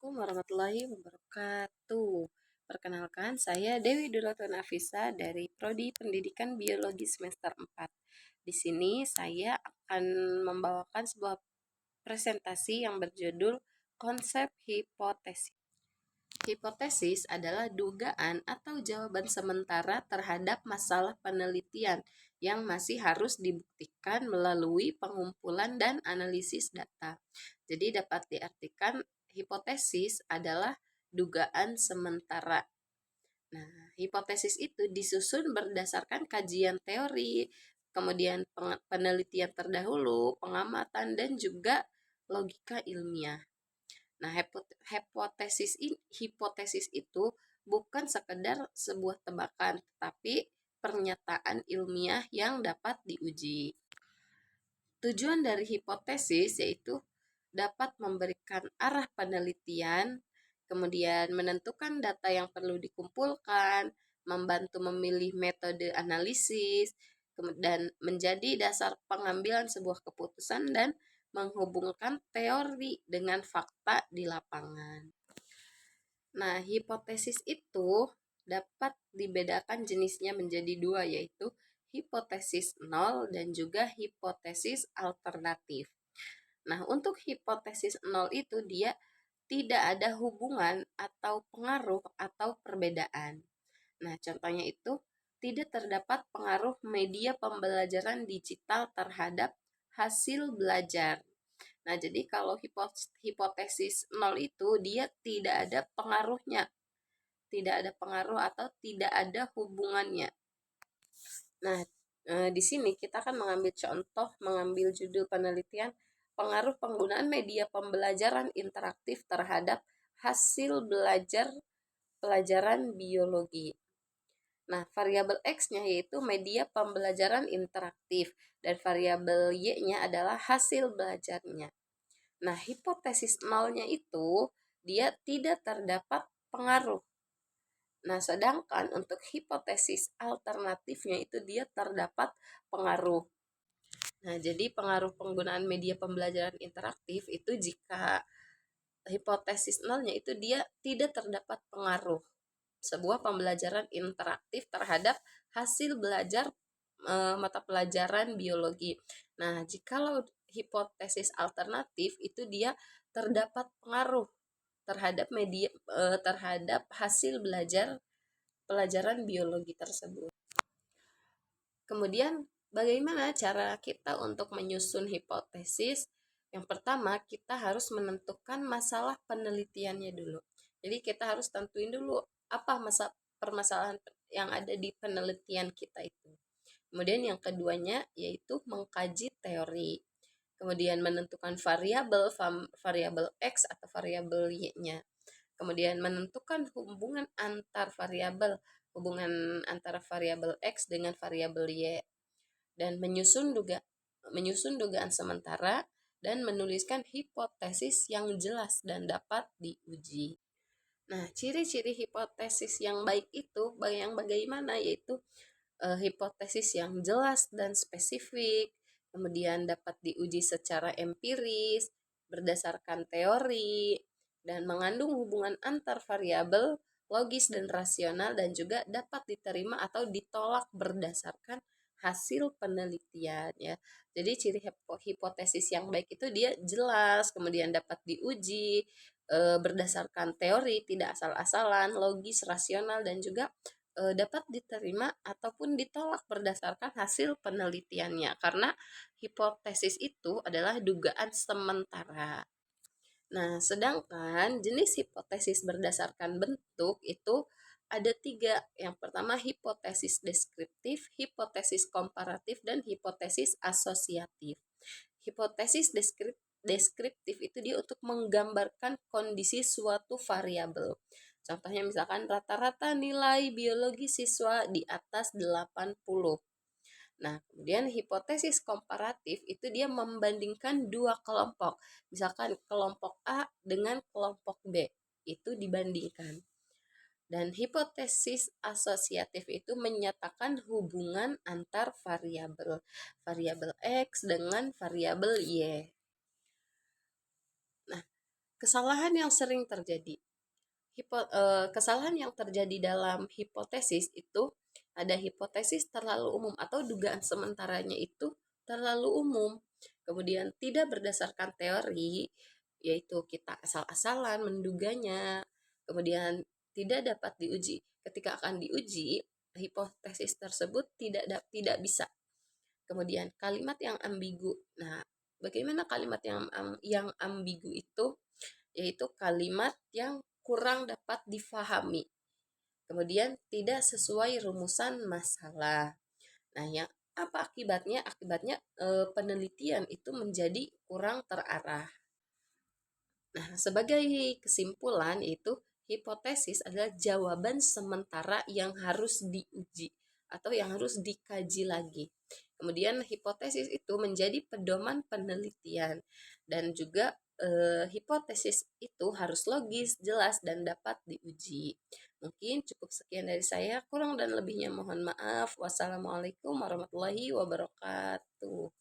Assalamualaikum warahmatullahi wabarakatuh. Perkenalkan, saya Dewi Duratun Afisa dari Prodi Pendidikan Biologi semester 4. Di sini saya akan membawakan sebuah presentasi yang berjudul Konsep Hipotesis. Hipotesis adalah dugaan atau jawaban sementara terhadap masalah penelitian yang masih harus dibuktikan melalui pengumpulan dan analisis data. Jadi dapat diartikan hipotesis adalah dugaan sementara. Nah, hipotesis itu disusun berdasarkan kajian teori, kemudian penelitian terdahulu, pengamatan, dan juga logika ilmiah. Nah, hipotesis itu bukan sekedar sebuah tebakan, tetapi pernyataan ilmiah yang dapat diuji. Tujuan dari hipotesis yaitu dapat memberikan arah penelitian, kemudian menentukan data yang perlu dikumpulkan, membantu memilih metode analisis, dan menjadi dasar pengambilan sebuah keputusan dan menghubungkan teori dengan fakta di lapangan. Nah, hipotesis itu dapat dibedakan jenisnya menjadi dua, yaitu hipotesis nol dan juga hipotesis alternatif. Nah, untuk hipotesis nol itu dia tidak ada hubungan atau pengaruh atau perbedaan. Nah, contohnya itu tidak terdapat pengaruh media pembelajaran digital terhadap hasil belajar. Nah, jadi kalau hipotesis nol itu dia tidak ada pengaruhnya, tidak ada pengaruh atau tidak ada hubungannya. Nah, di sini kita akan mengambil judul penelitian pengaruh penggunaan media pembelajaran interaktif terhadap hasil belajar pelajaran biologi. Nah, variabel X-nya yaitu media pembelajaran interaktif dan variabel Y-nya adalah hasil belajarnya. Nah, hipotesis nolnya itu dia tidak terdapat pengaruh. Nah, sedangkan untuk hipotesis alternatifnya itu dia terdapat pengaruh. Nah, jadi pengaruh penggunaan media pembelajaran interaktif itu jika hipotesis nolnya itu dia tidak terdapat pengaruh sebuah pembelajaran interaktif terhadap hasil belajar mata pelajaran biologi. Nah, jikalau hipotesis alternatif itu dia terdapat pengaruh terhadap terhadap hasil belajar pelajaran biologi tersebut. Kemudian bagaimana cara kita untuk menyusun hipotesis? Yang pertama, kita harus menentukan masalah penelitiannya dulu. Jadi kita harus tentuin dulu apa permasalahan yang ada di penelitian kita itu. Kemudian yang keduanya yaitu mengkaji teori. Kemudian menentukan variabel X atau variabel Y-nya. Kemudian menentukan hubungan antara variabel X dengan variabel Y, dan menyusun dugaan sementara dan menuliskan hipotesis yang jelas dan dapat diuji. Nah, ciri-ciri hipotesis yang baik itu yang bagaimana, yaitu hipotesis yang jelas dan spesifik, kemudian dapat diuji secara empiris berdasarkan teori, dan mengandung hubungan antar variabel logis dan rasional, dan juga dapat diterima atau ditolak berdasarkan hasil penelitian ya. Jadi ciri hipotesis yang baik itu dia jelas, kemudian dapat diuji berdasarkan teori, tidak asal-asalan, logis, rasional, dan juga dapat diterima ataupun ditolak berdasarkan hasil penelitiannya, karena hipotesis itu adalah dugaan sementara. Nah, sedangkan jenis hipotesis berdasarkan bentuk itu ada 3. Yang pertama hipotesis deskriptif, hipotesis komparatif, dan hipotesis asosiatif. Hipotesis deskriptif itu dia untuk menggambarkan kondisi suatu variabel. Contohnya misalkan rata-rata nilai biologi siswa di atas 80. Nah, kemudian hipotesis komparatif itu dia membandingkan dua kelompok. Misalkan kelompok A dengan kelompok B, itu dibandingkan. Dan hipotesis asosiatif itu menyatakan hubungan antar variabel X dengan variabel Y. Nah, Kesalahan yang sering terjadi. Kesalahan yang terjadi dalam hipotesis itu ada hipotesis terlalu umum atau dugaan sementaranya itu terlalu umum. Kemudian tidak berdasarkan teori, yaitu kita asal-asalan menduganya. Kemudian tidak dapat diuji. Ketika akan diuji, hipotesis tersebut tidak bisa. Kemudian kalimat yang ambigu. Nah, bagaimana kalimat yang ambigu itu? Yaitu kalimat yang kurang dapat difahami. Kemudian tidak sesuai rumusan masalah. Nah, yang apa akibatnya? Akibatnya penelitian itu menjadi kurang terarah. Nah, sebagai kesimpulan itu hipotesis adalah jawaban sementara yang harus diuji atau yang harus dikaji lagi. Kemudian hipotesis itu menjadi pedoman penelitian dan juga hipotesis itu harus logis, jelas dan dapat diuji. Mungkin cukup sekian dari saya, kurang dan lebihnya mohon maaf. Wassalamualaikum warahmatullahi wabarakatuh.